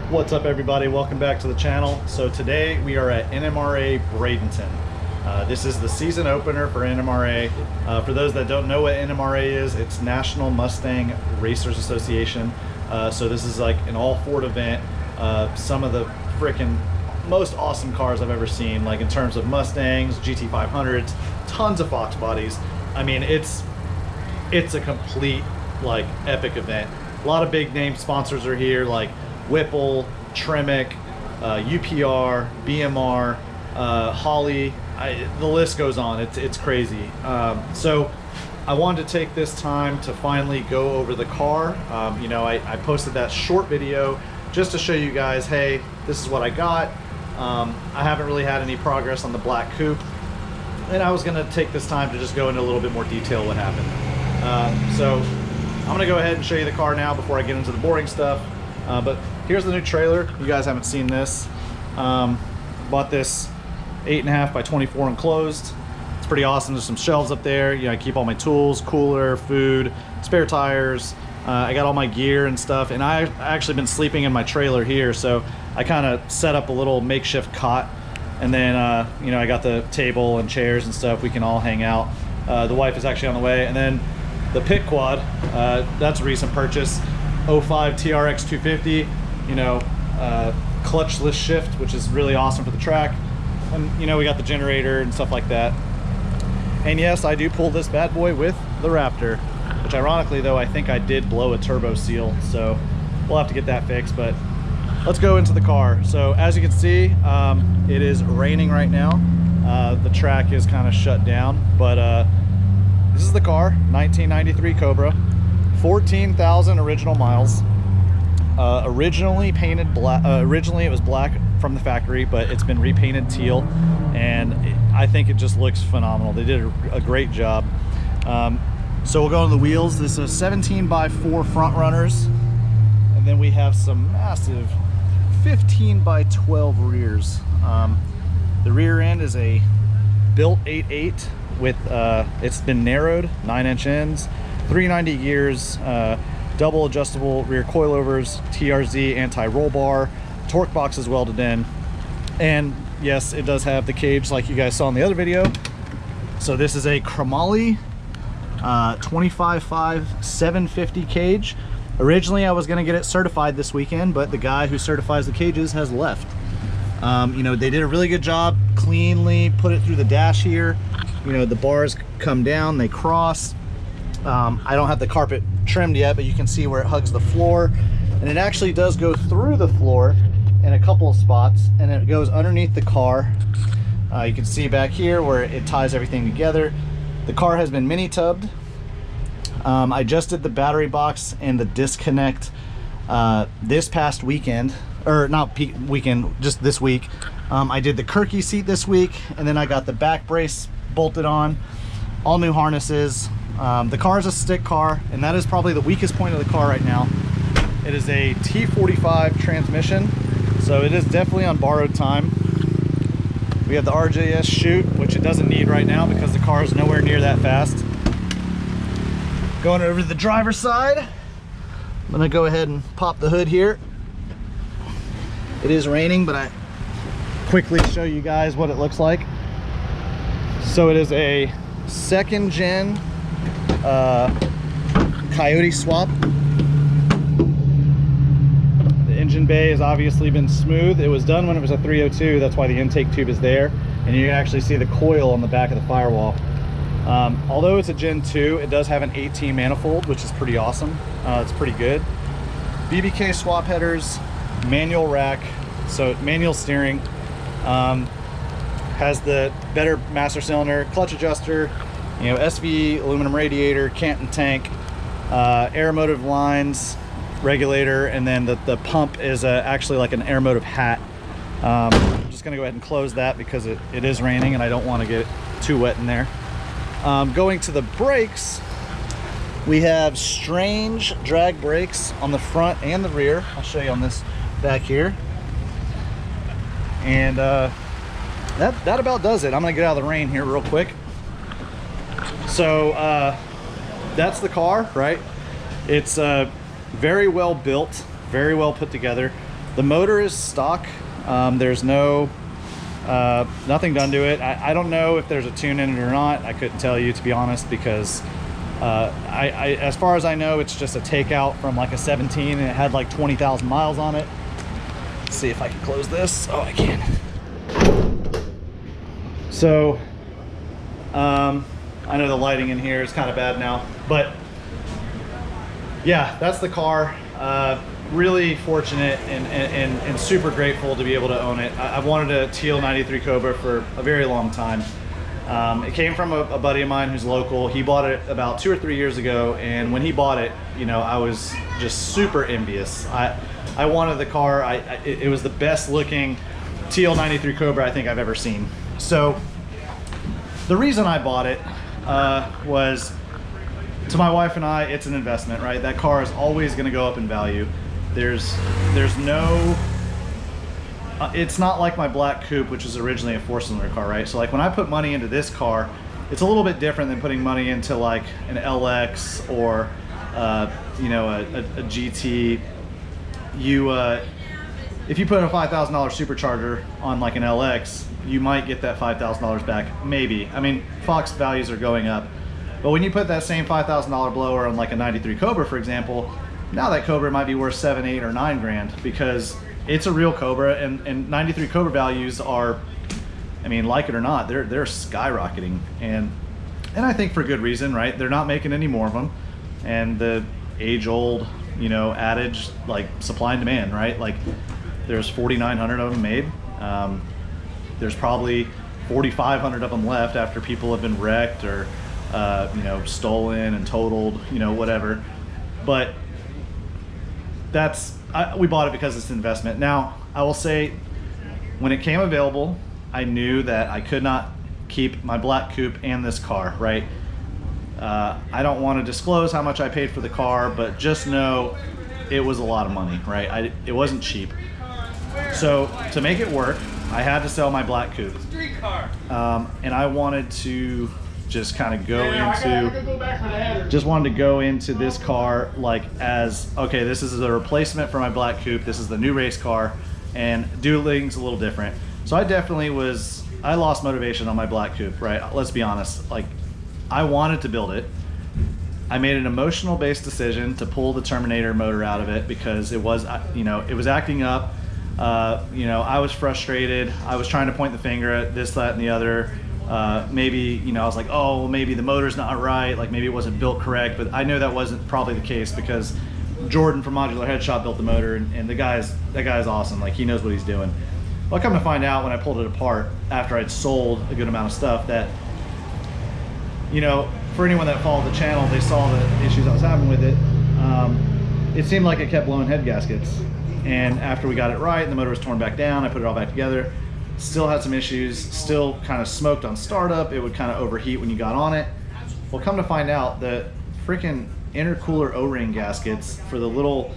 What's up, everybody? Welcome back to the channel. So today we are at NMRA Bradenton. This is the season opener for NMRA. For those that don't know what NMRA is, it's National Mustang Racers Association. So this is like an all-Ford event. Some of the freaking most awesome cars I've ever seen, like in terms of Mustangs, GT500s, tons of Fox bodies. I mean, it's a complete like epic event. A lot of big name sponsors are here, like Whipple, Tremec, UPR, BMR, Holly. The list goes on. It's crazy. So I wanted to take this time to finally go over the car. You know, I posted that short video just to show you guys, hey, this is what I got. I haven't really had any progress on the black coupe, and I was going to take this time to just go into a little bit more detail what happened. So I'm going to go ahead and show you the car now before I get into the boring stuff. But here's the new trailer. You guys haven't seen this. Bought this 8.5 by 24 enclosed. It's pretty awesome. There's some shelves up there. You know, I keep all my tools, cooler, food, spare tires. I got all my gear and stuff. And I actually been sleeping in my trailer here, so I kind of set up a little makeshift cot. And then, you know, I got the table and chairs and stuff. We can all hang out. The wife is actually on the way. And then the pit quad, that's a recent purchase. 05 TRX 250, you know, clutchless shift, which is really awesome for the track. And you know, we got the generator and stuff like that. And yes, I do pull this bad boy with the Raptor, which ironically though, I think I did blow a turbo seal, so we'll have to get that fixed. But let's go into the car. So as you can see, it is raining right now. The track is kind of shut down, but this is the car, 1993 Cobra. 14,000 original miles. Originally painted black. Originally it was black from the factory, but it's been repainted teal, and I think it just looks phenomenal. They did a great job. So we'll go on the wheels. This is 17 by 4 front runners, and then we have some massive 15 by 12 rears. The rear end is a built 8.8 with it's been narrowed 9-inch ends. 390 gears, double adjustable rear coilovers, TRZ anti-roll bar, torque box is welded in, and yes, it does have the cage like you guys saw in the other video. So this is a Chromoly 25.5 750 cage. Originally I was going to get it certified this weekend, but the guy who certifies the cages has left. You know, they did a really good job, cleanly put it through the dash here. You know, the bars come down, they cross. I don't have the carpet trimmed yet, but you can see where it hugs the floor, and it actually does go through the floor in a couple of spots, and it goes underneath the car. You can see back here where it ties everything together. The car has been mini tubbed. I just did the battery box and the disconnect this past weekend, or not weekend, just this week. I did the Kirky seat this week, and then I got the back brace bolted on, all new harnesses. The car is a stick car, and that is probably the weakest point of the car right now. It is a T45 transmission, so it is definitely on borrowed time. We have the RJS chute, which it doesn't need right now because the car is nowhere near that fast. Going over to the driver's side, I'm gonna go ahead and pop the hood here. It is raining, but I quickly show you guys what it looks like. So it is a second gen Coyote swap. The engine bay has obviously been smooth. It was done when it was a 302, that's why the intake tube is there, and you can actually see the coil on the back of the firewall. Although it's a Gen 2, it does have an 18 manifold, which is pretty awesome. It's pretty good. BBK swap headers, manual rack, so manual steering. Has the better master cylinder, clutch adjuster, you know, SV aluminum radiator, Canton tank, air motive lines, regulator, and then the pump is actually like an air motive hat. I'm just gonna go ahead and close that because it is raining and I don't want to get too wet in there. Going to the brakes, we have strange drag brakes on the front and the rear. I'll show you on this back here. And that about does it. I'm gonna get out of the rain here real quick. So that's the car, right? It's very well built, very well put together. The motor is stock. There's no nothing done to it. I don't know if there's a tune in it or not. I couldn't tell you, to be honest, because as far as I know, it's just a takeout from like a 17 and it had like 20,000 miles on it. Let's see if I can close this. Oh, I can. So I know the lighting in here is kind of bad now, but yeah, that's the car. Really fortunate and super grateful to be able to own it. I've wanted a teal 93 Cobra for a very long time. It came from a buddy of mine who's local. He bought it about 2 or 3 years ago, and when he bought it, you know, I was just super envious. I wanted the car. It was the best looking teal 93 Cobra I think I've ever seen. So the reason I bought it was, to my wife and I, it's an investment, right? That car is always going to go up in value. There's no, it's not like my black coupe, which is originally a 4-cylinder car, right? So like when I put money into this car, it's a little bit different than putting money into like an LX or you know, a GT. If you put a $5,000 supercharger on like an LX, you might get that $5,000 back, maybe. I mean, Fox values are going up. But when you put that same $5,000 blower on like a 93 Cobra, for example, now that Cobra might be worth 7, 8, or 9 grand, because it's a real Cobra, and 93 Cobra values are, I mean, like it or not, they're skyrocketing, and I think for good reason, right? They're not making any more of them, and the age-old, you know, adage, like supply and demand, right? Like there's 4,900 of them made. There's probably 4,500 of them left after people have been wrecked or you know, stolen and totaled, you know, whatever. But we bought it because it's an investment. Now, I will say, when it came available, I knew that I could not keep my black coupe and this car, right? I don't want to disclose how much I paid for the car, but just know it was a lot of money, right? It wasn't cheap. So to make it work, I had to sell my black coupe. And I wanted to just kind of go into this car like as, okay, this is the replacement for my black coupe, this is the new race car, and do things a little different. So I lost motivation on my black coupe, right? Let's be honest, like I wanted to build it. I made an emotional based decision to pull the Terminator motor out of it because it was, you know, it was acting up. You know, I was frustrated. I was trying to point the finger at this, that, and the other. Maybe, you know, I was like, oh, well, maybe the motor's not right, like maybe it wasn't built correct, but I know that wasn't probably the case because Jordan from Modular Head Shop built the motor, and that guy's awesome. Like, he knows what he's doing. Well, I come to find out when I pulled it apart after I'd sold a good amount of stuff that, you know, for anyone that followed the channel, they saw the issues I was having with it. It seemed like it kept blowing head gaskets. And after we got it right, the motor was torn back down, I put it all back together. Still had some issues, still kind of smoked on startup. It would kind of overheat when you got on it. Well, come to find out, the freaking intercooler O-ring gaskets for the little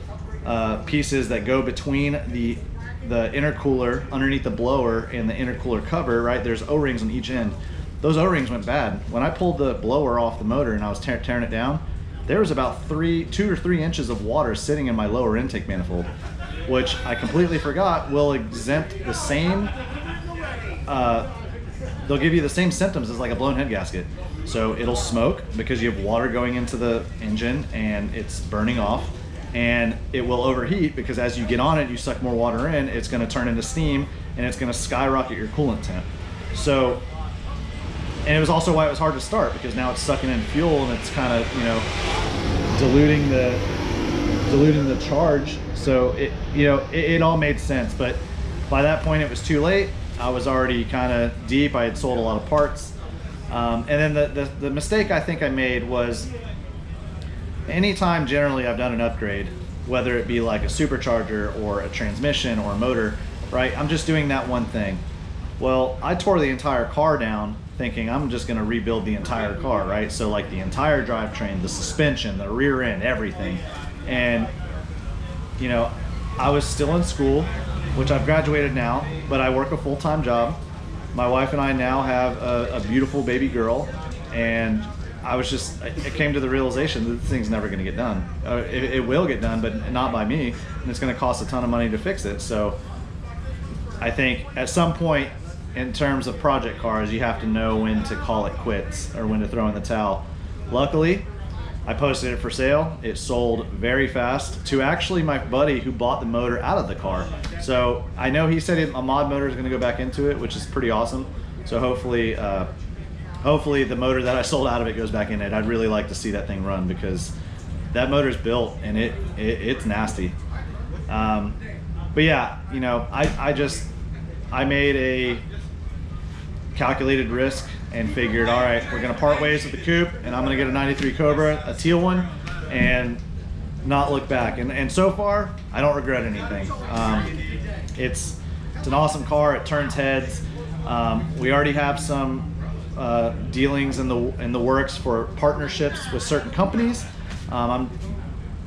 pieces that go between the intercooler underneath the blower and the intercooler cover, right? There's O-rings on each end. Those O-rings went bad. When I pulled the blower off the motor and I was tearing it down, there was about 2 or 3 inches of water sitting in my lower intake manifold, which I completely forgot will exempt the same, they'll give you the same symptoms as like a blown head gasket. So it'll smoke because you have water going into the engine and it's burning off, and it will overheat because as you get on it, you suck more water in, it's gonna turn into steam and it's gonna skyrocket your coolant temp. So, and it was also why it was hard to start, because now it's sucking in fuel and it's kind of, you know, diluting the charge. So it, you know, it all made sense. But by that point it was too late. I was already kind of deep. I had sold a lot of parts. And then the mistake I think I made was, anytime generally I've done an upgrade, whether it be like a supercharger or a transmission or a motor, right? I'm just doing that one thing. Well, I tore the entire car down thinking I'm just gonna rebuild the entire car, right? So like the entire drivetrain, the suspension, the rear end, everything. And you know, I was still in school, which I've graduated now, but I work a full-time job. My wife and I now have a beautiful baby girl, and it came to the realization that this thing's never going to get done. It will get done, but not by me, and it's going to cost a ton of money to fix it. So I think at some point in terms of project cars, you have to know when to call it quits or when to throw in the towel. Luckily, I posted it for sale. It sold very fast to actually my buddy who bought the motor out of the car. So I know he said a mod motor is going to go back into it, which is pretty awesome. So hopefully the motor that I sold out of it goes back in it. I'd really like to see that thing run because that motor's built and it's nasty. But yeah, you know, I made a calculated risk and figured, all right, we're gonna part ways with the coupe and I'm gonna get a 93 Cobra, a teal one, and not look back. And so far, I don't regret anything. It's an awesome car, it turns heads. We already have some dealings in the works for partnerships with certain companies. To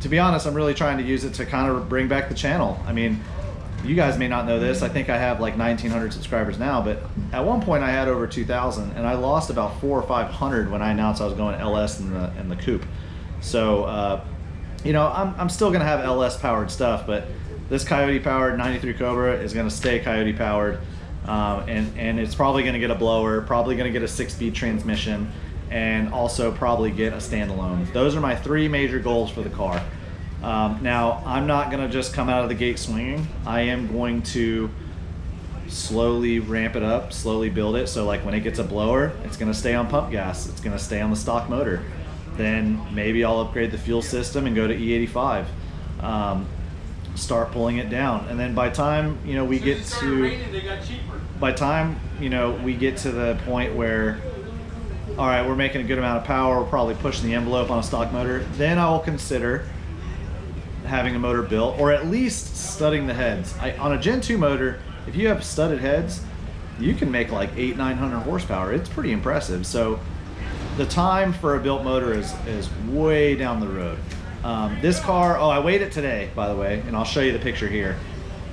be honest, I'm really trying to use it to kind of bring back the channel. I mean, you guys may not know this. I think I have like 1,900 subscribers now, but at one point I had over 2,000, and I lost about 400 or 500 when I announced I was going LS in the coupe. So, you know, I'm still gonna have LS powered stuff, but this Coyote powered 93 Cobra is gonna stay Coyote powered, and it's probably gonna get a blower, probably gonna get a 6-speed transmission, and also probably get a standalone. Those are my 3 major goals for the car. Now, I'm not going to just come out of the gate swinging. I am going to slowly ramp it up, slowly build it. So like when it gets a blower, it's going to stay on pump gas. It's going to stay on the stock motor. Then maybe I'll upgrade the fuel system and go to E85. Start pulling it down. And then by time, you know, we get to the point where, all right, we're making a good amount of power, we're probably pushing the envelope on a stock motor, then I will consider having a motor built, or at least studding the heads. On a Gen 2 motor, if you have studded heads, you can make like 800-900 horsepower. It's pretty impressive. So the time for a built motor is way down the road. This car, I weighed it today, by the way, and I'll show you the picture here.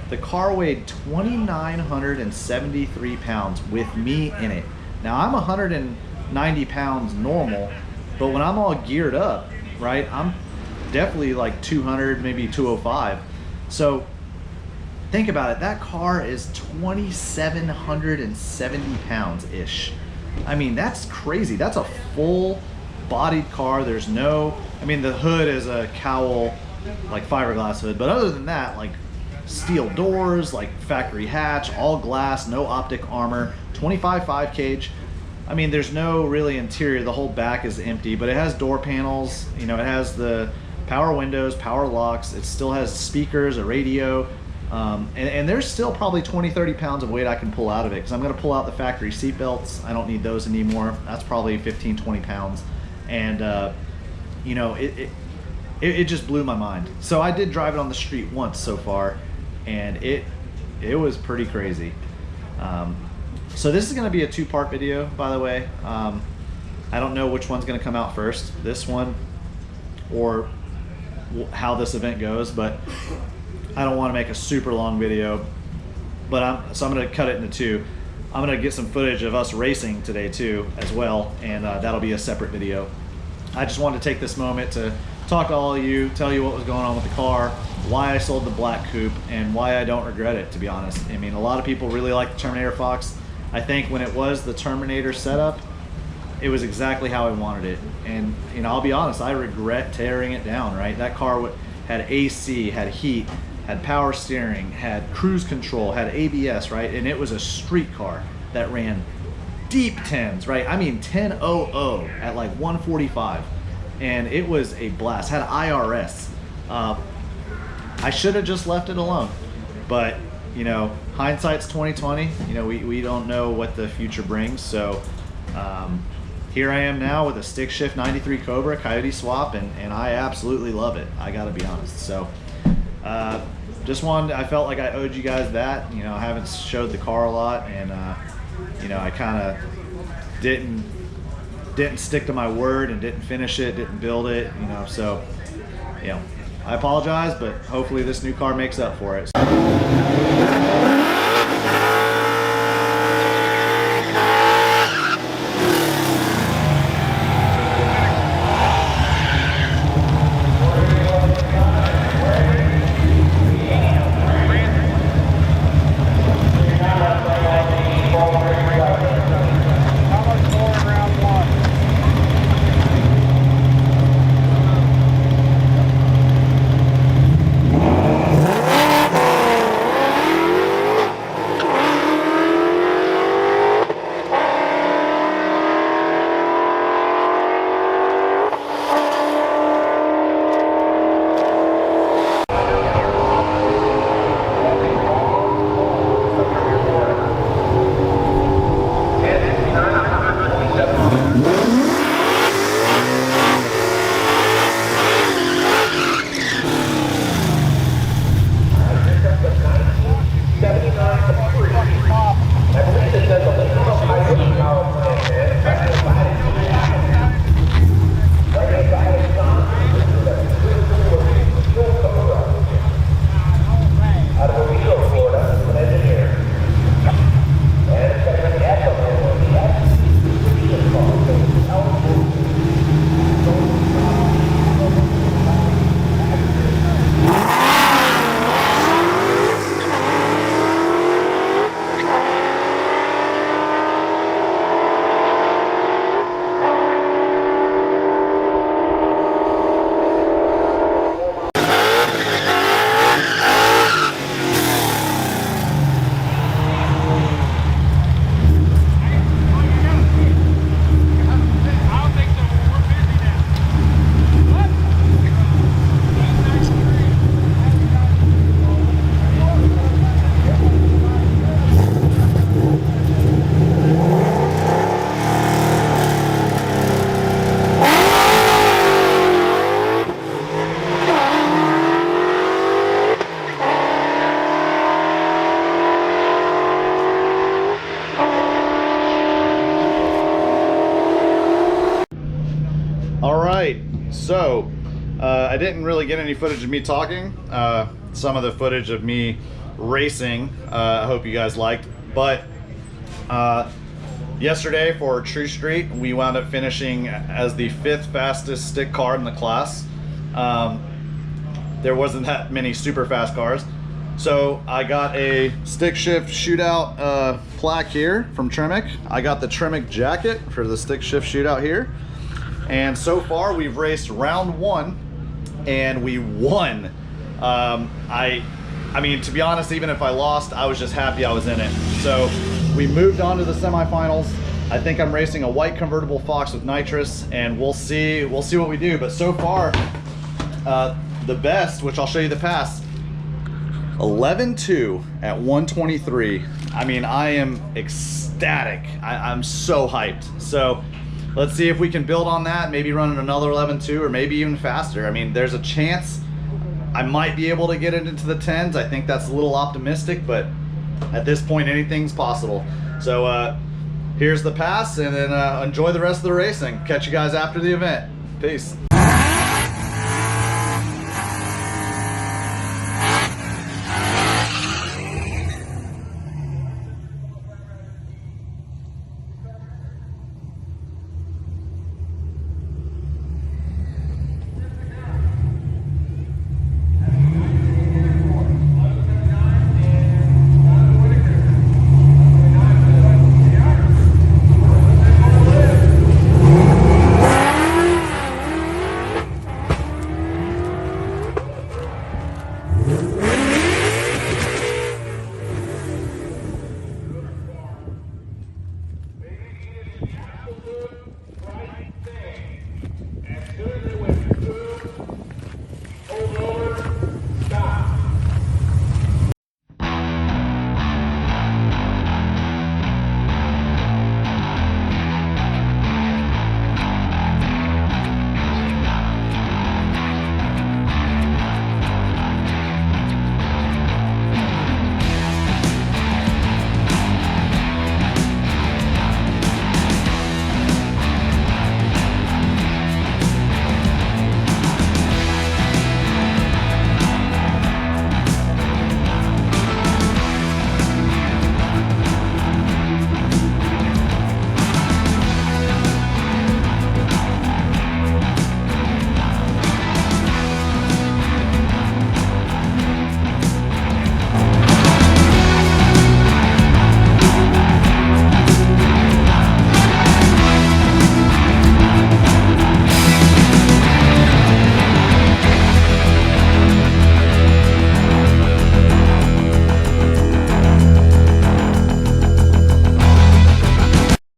The car weighed 2,973 pounds with me in it. Now I'm 190 pounds normal, but when I'm all geared up, right, I'm definitely like 200, maybe 205. So think about it, that car is 2,770 pounds ish. I mean, that's crazy. That's a full bodied car. There's no, I mean, the hood is a cowl, like fiberglass hood, but other than that, like steel doors, like factory hatch, all glass, no optic armor, 25 5 cage. I mean, there's no really interior. The whole back is empty, but it has door panels. You know, it has the power windows, power locks. It still has speakers, a radio, and there's still probably 20-30 pounds of weight I can pull out of it because I'm going to pull out the factory seat belts. I don't need those anymore. That's probably 15-20 pounds, and you know, it just blew my mind. So I did drive it on the street once so far, and it was pretty crazy. So this is going to be a 2-part video, by the way. I don't know which one's going to come out first, this one or how this event goes, but I don't want to make a super long video, but so I'm going to cut it into 2. I'm going to get some footage of us racing today too as well, and that'll be a separate video. I just wanted to take this moment to talk to all of you, tell you what was going on with the car, why I sold the black coupe, and why I don't regret it, to be honest. I mean, a lot of people really like the Terminator Fox. I think when it was the Terminator setup, it was exactly how I wanted it. And you know, I'll be honest, I regret tearing it down, right? That car had AC, had heat, had power steering, had cruise control, had ABS, right? And it was a street car that ran deep 10s, right? I mean 10.00 at like 145. And it was a blast, had IRS. I should have just left it alone. But you know, hindsight's 20/20. You know, we don't know what the future brings. So here I am now with a stick shift 93 Cobra Coyote swap, and I absolutely love it. I gotta be honest. So just wanted, I felt like I owed you guys that. You know, I haven't showed the car a lot, and you know, I kind of didn't stick to my word and didn't finish it, didn't build it. You know, so you know, I apologize, but hopefully this new car makes up for it. didn't really get any footage of me talking. Some of the footage of me racing, I hope you guys liked. But yesterday for True Street, we wound up finishing as the 5th fastest stick car in the class. There wasn't that many super fast cars. So I got a stick shift shootout plaque here from Tremec. I got the Tremec jacket for the stick shift shootout here. And so far we've raced round 1 and we won. I mean, to be honest, even if I lost, I was just happy I was in it. So we moved on to the semifinals. I think I'm racing a white convertible Fox with nitrous, and we'll see what we do. But so far, the best, which I'll show you the pass, 11.2 at 123. I mean, I am ecstatic. I'm so hyped. So let's see if we can build on that, maybe run another 11.2 or maybe even faster. I mean, there's a chance I might be able to get it into the 10s. I think that's a little optimistic, but at this point, anything's possible. So here's the pass, and then enjoy the rest of the racing. Catch you guys after the event. Peace.